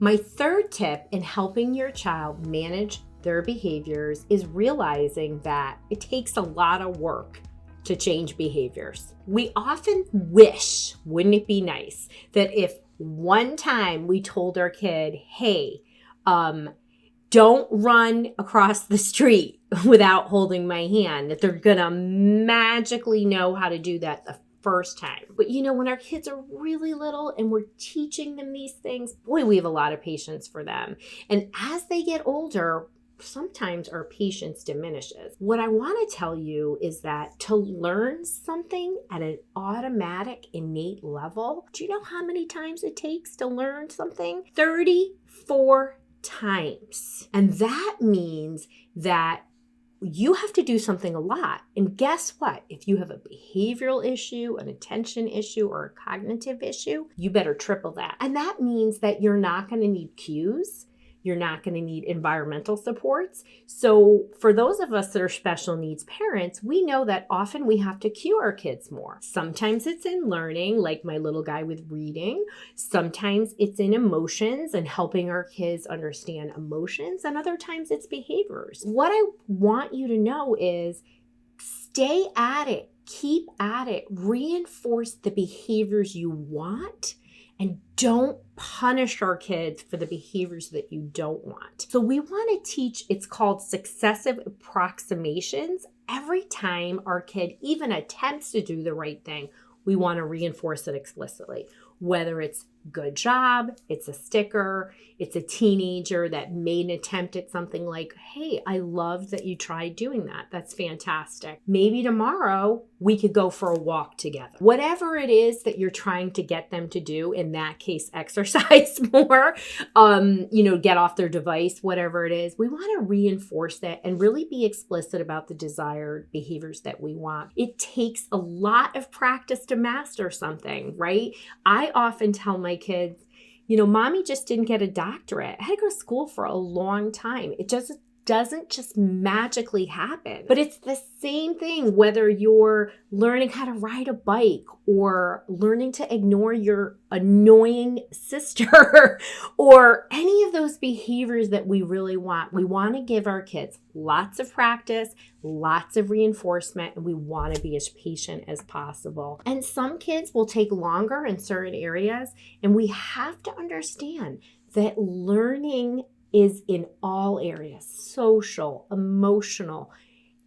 My third tip in helping your child manage their behaviors is realizing that it takes a lot of work to change behaviors. We often wish, wouldn't it be nice, that if one time we told our kid, hey, don't run across the street without holding my hand, that they're gonna magically know how to do that the first time. But when our kids are really little and we're teaching them these things, boy, we have a lot of patience for them. And as they get older, sometimes our patience diminishes. What I want to tell you is that to learn something at an automatic, innate level, do you know how many times it takes to learn something? 34 times. And that means that you have to do something a lot. And guess what? If you have a behavioral issue, an attention issue, or a cognitive issue, you better triple that. And that means that you're not going to need cues. You're not going to need environmental supports. So for those of us that are special needs parents, we know that often we have to cue our kids more. Sometimes it's in learning, like my little guy with reading. Sometimes it's in emotions and helping our kids understand emotions. And other times it's behaviors. What I want you to know is stay at it, keep at it, reinforce the behaviors you want, and don't punish our kids for the behaviors that you don't want. So we want to teach, it's called successive approximations. Every time our kid even attempts to do the right thing, we want to reinforce it explicitly. Whether it's good job, it's a sticker, it's a teenager that made an attempt at something like, hey, I love that you tried doing that. That's fantastic. Maybe tomorrow we could go for a walk together. Whatever it is that you're trying to get them to do, in that case, exercise more, get off their device, whatever it is, we want to reinforce that and really be explicit about the desired behaviors that we want. It takes a lot of practice to master something, right? I often tell my kids, mommy just didn't get a doctorate. I had to go to school for a long time. It just doesn't just magically happen. But it's the same thing whether you're learning how to ride a bike or learning to ignore your annoying sister or any of those behaviors that we really want. We want to give our kids lots of practice, lots of reinforcement, and we want to be as patient as possible. And some kids will take longer in certain areas, and we have to understand that learning is in all areas: social, emotional,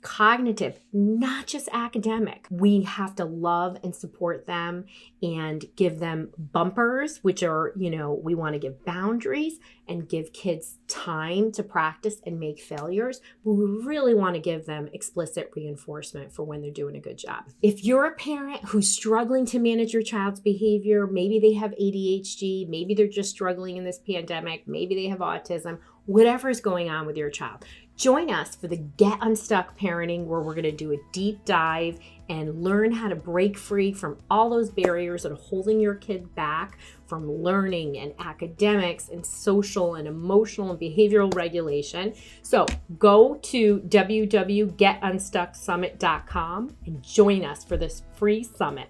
cognitive, not just academic. We have to love and support them and give them bumpers, which are, we want to give boundaries and give kids time to practice and make failures. But we really want to give them explicit reinforcement for when they're doing a good job. If you're a parent who's struggling to manage your child's behavior, maybe they have ADHD, maybe they're just struggling in this pandemic, maybe they have autism, whatever is going on with your child, join us for the Get Unstuck Parenting, where we're going to do a deep dive and learn how to break free from all those barriers that are holding your kid back from learning and academics and social and emotional and behavioral regulation. So go to www.getunstucksummit.com and join us for this free summit.